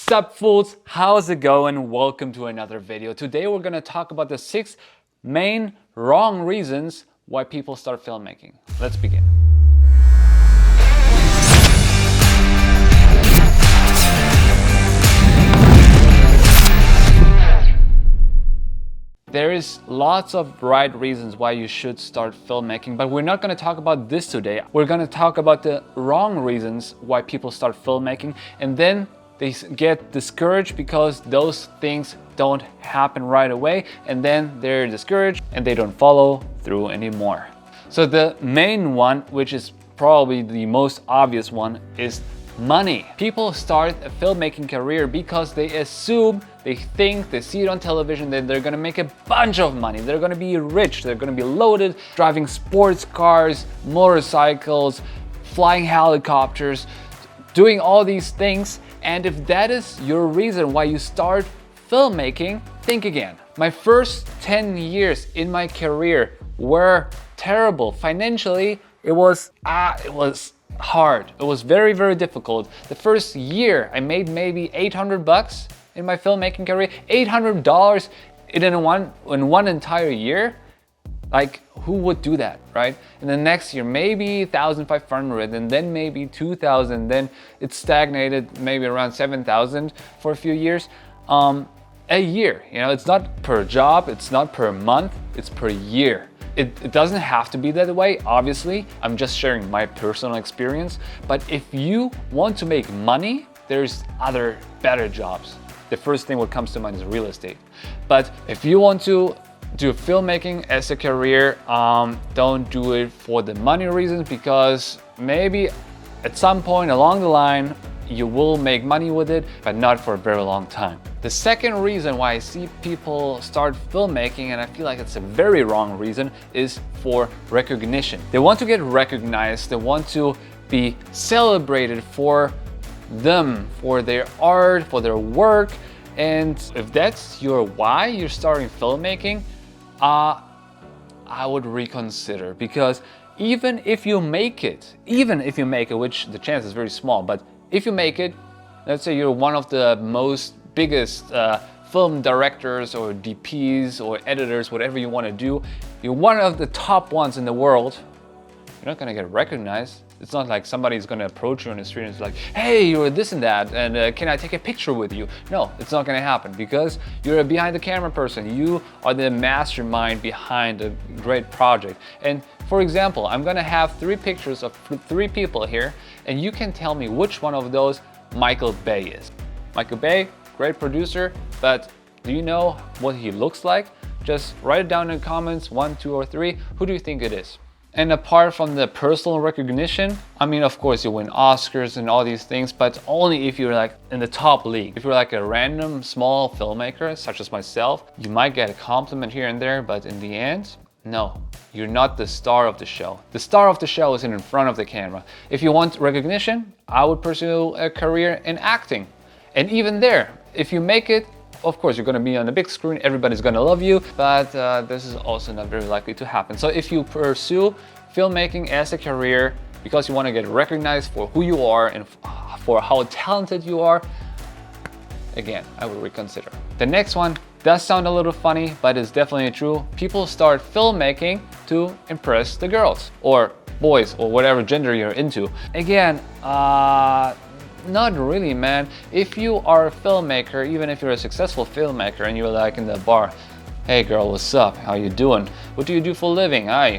Sup fools, how's it going? Welcome to another video. Today we're gonna talk about the 6 main wrong reasons why people start filmmaking. Let's begin. There is lots of right reasons why you should start filmmaking, but we're not going to talk about this today. We're going to talk about the wrong reasons why people start filmmaking, and then they get discouraged because those things don't happen right away, and then they're discouraged and they don't follow through anymore. So the main one, which is probably the most obvious one, is money. People start a filmmaking career because they assume, they think, they see it on television that they're gonna make a bunch of money. They're gonna be rich, they're gonna be loaded, driving sports cars, motorcycles, flying helicopters, doing all these things. And if that is your reason why you start filmmaking, think again. My first 10 years in my career were terrible. Financially, it was hard. It was very, very difficult. The first year I made maybe 800 bucks in my filmmaking career. $800 in one entire year? Like, who would do that, right? And the next year maybe 1,500, and then maybe 2,000, then it stagnated maybe around 7,000 for a few years. A year, you know, it's not per job, it's not per month, it's per year. It doesn't have to be that way, obviously. I'm just sharing my personal experience. But if you want to make money, there's other better jobs. The first thing what comes to mind is real estate. But if you want to do filmmaking as a career, don't do it for the money reasons, because maybe at some point along the line, you will make money with it, but not for a very long time. The second reason why I see people start filmmaking, and I feel like it's a very wrong reason, is for recognition. They want to get recognized, they want to be celebrated for them, for their art, for their work. And if that's your why you're starting filmmaking, I would reconsider, because even if you make it, which the chance is very small, but if you make it, let's say you're one of the biggest film directors or DPs or editors, whatever you want to do, you're one of the top ones in the world, you're not going to get recognized. It's not like somebody's going to approach you on the street and it's like, hey, you're this and that, and can I take a picture with you? No, it's not going to happen, because you're a behind the camera person. You are the mastermind behind a great project. And for example, I'm going to have 3 pictures of 3 people here, and you can tell me which one of those Michael Bay is. Michael Bay, great producer, but do you know what he looks like? Just write it down in the comments, 1, 2, or 3. Who do you think it is? And apart from the personal recognition, I mean, of course you win Oscars and all these things, but only if you're like in the top league. If you're like a random small filmmaker, such as myself, you might get a compliment here and there, but in the end, no, you're not the star of the show. The star of the show is in front of the camera. If you want recognition, I would pursue a career in acting. And even there, if you make it, of course, you're going to be on the big screen, everybody's going to love you, but this is also not very likely to happen. So if you pursue filmmaking as a career because you want to get recognized for who you are and for how talented you are, again, I would reconsider. The next one does sound a little funny, but it's definitely true. People start filmmaking to impress the girls or boys or whatever gender you're into. Again, not really, man. If you are a filmmaker, even if you're a successful filmmaker and you're like in the bar, hey girl, what's up? How you doing? What do you do for a living? I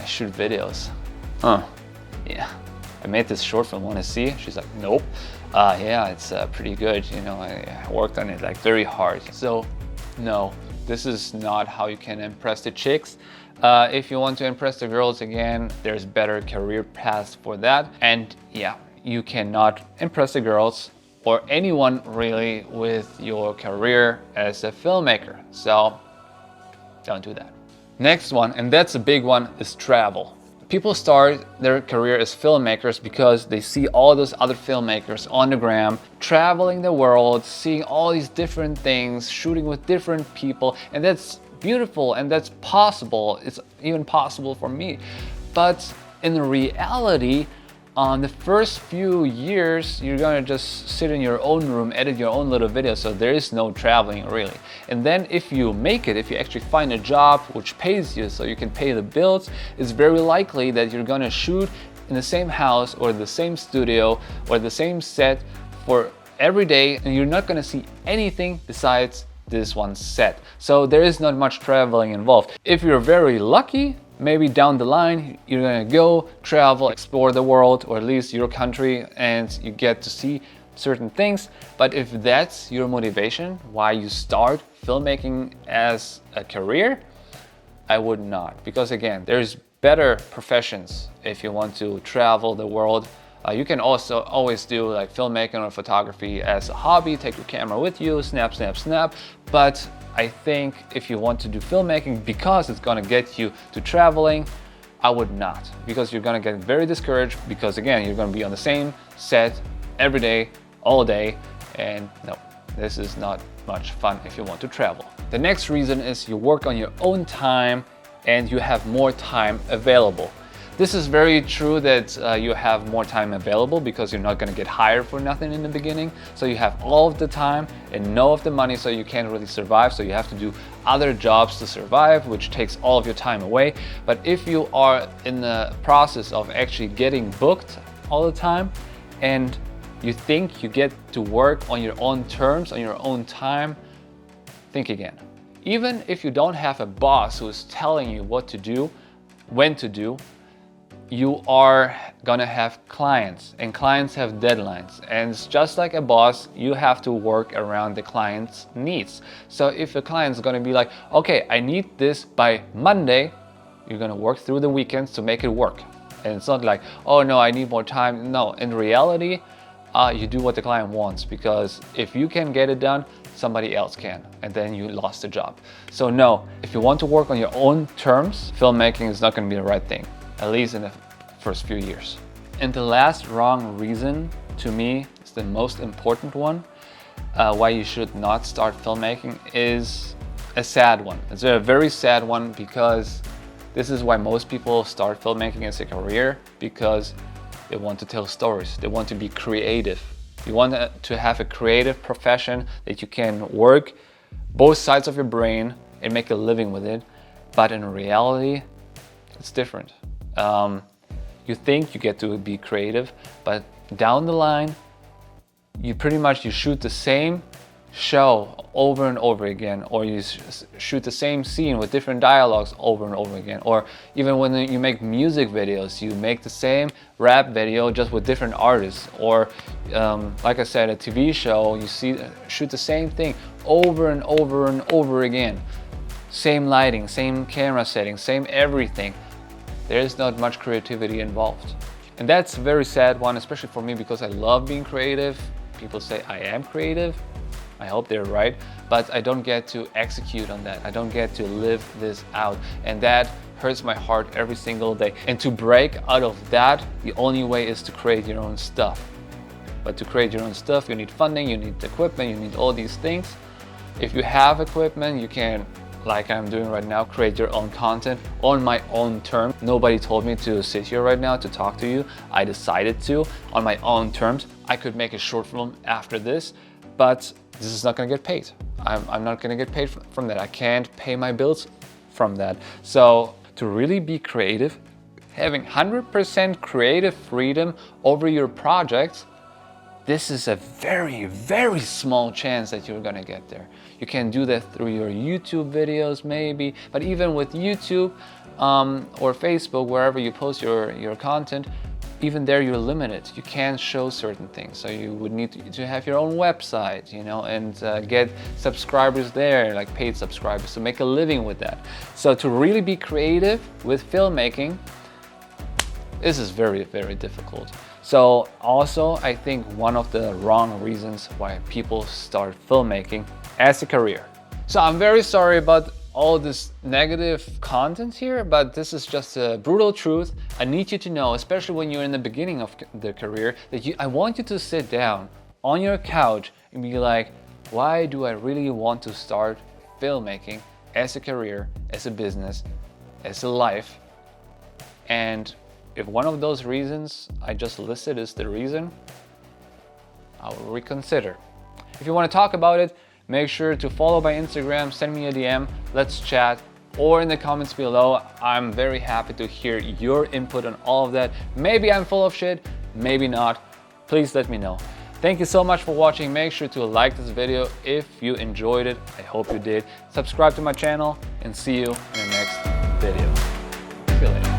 shoot videos. Yeah. I made this short film, wanna see? She's like, nope. Yeah, it's pretty good. You know, I worked on it like very hard. So no, this is not how you can impress the chicks. If you want to impress the girls, again, there's better career paths for that. And yeah, you cannot impress the girls or anyone really with your career as a filmmaker. So don't do that. Next one, and that's a big one, is travel. People start their career as filmmakers because they see all those other filmmakers on the gram, traveling the world, seeing all these different things, shooting with different people, and that's beautiful and that's possible. It's even possible for me. But in reality, On the first few years, you're gonna just sit in your own room, edit your own little videos, so there is no traveling really. And then if you make it, if you actually find a job which pays you so you can pay the bills, it's very likely that you're gonna shoot in the same house or the same studio or the same set for every day, and you're not gonna see anything besides this one set. So there is not much traveling involved. If you're very lucky, maybe down the line, you're gonna go travel, explore the world, or at least your country, and you get to see certain things. But if that's your motivation, why you start filmmaking as a career, I would not. Because again, there's better professions if you want to travel the world. You can also always do like filmmaking or photography as a hobby, take your camera with you, snap, snap, snap. But I think if you want to do filmmaking because it's gonna get you to traveling, I would not, because you're gonna get very discouraged, because again, you're gonna be on the same set every day, all day, and no, this is not much fun if you want to travel. The next reason is you work on your own time and you have more time available. This is very true that you have more time available because you're not going to get hired for nothing in the beginning. So you have all of the time and no of the money, so you can't really survive. So you have to do other jobs to survive, which takes all of your time away. But if you are in the process of actually getting booked all the time and you think you get to work on your own terms, on your own time, think again. Even if you don't have a boss who is telling you what to do, when to do, you are gonna have clients, and clients have deadlines, and it's just like a boss, you have to work around the client's needs. So if the client's gonna be like, okay, I need this by Monday, you're gonna work through the weekends to make it work. And it's not like, oh no, I need more time. No, in reality, you do what the client wants, because if you can get it done, somebody else can, and then you lost the job. So no, if you want to work on your own terms, filmmaking is not gonna be the right thing, at least in the first few years. And the last wrong reason, to me, is the most important one, why you should not start filmmaking, is a sad one. It's a very sad one, because this is why most people start filmmaking as a career, because they want to tell stories, they want to be creative. You want to have a creative profession that you can work both sides of your brain and make a living with it, but in reality, it's different. You think you get to be creative, but down the line, you shoot the same show over and over again, or you shoot the same scene with different dialogues over and over again, or even when you make music videos, you make the same rap video just with different artists, or like I said, a TV show, you shoot the same thing over and over and over again. Same lighting, same camera settings, same everything. There's not much creativity involved. And that's a very sad one, especially for me, because I love being creative. People say I am creative. I hope they're right, but I don't get to execute on that. I don't get to live this out, and that hurts my heart every single day. And to break out of that, the only way is to create your own stuff. But to create your own stuff, you need funding, you need equipment, you need all these things. If you have equipment, you can, like I'm doing right now, create your own content on my own terms. Nobody told me to sit here right now to talk to you. I decided to, on my own terms. I could make a short film after this, but this is not gonna get paid. I'm not gonna get paid from that. I can't pay my bills from that. So to really be creative, having 100% creative freedom over your projects, this is a very, very small chance that you're gonna get there. You can do that through your YouTube videos maybe, but even with YouTube or Facebook, wherever you post your content, even there you're limited. You can't show certain things. So you would need to have your own website, you know, and get subscribers there, like paid subscribers, to make a living with that. So to really be creative with filmmaking, this is very, very difficult. So also, I think one of the wrong reasons why people start filmmaking as a career. So I'm very sorry about all this negative content here, but this is just a brutal truth. I need you to know, especially when you're in the beginning of the career, that I want you to sit down on your couch and be like, why do I really want to start filmmaking as a career, as a business, as a life? And if one of those reasons I just listed is the reason, I will reconsider. If you want to talk about it, make sure to follow my Instagram, send me a DM, let's chat, or in the comments below. I'm very happy to hear your input on all of that. Maybe I'm full of shit, maybe not. Please let me know. Thank you so much for watching. Make sure to like this video if you enjoyed it. I hope you did. Subscribe to my channel and see you in the next video. See you later.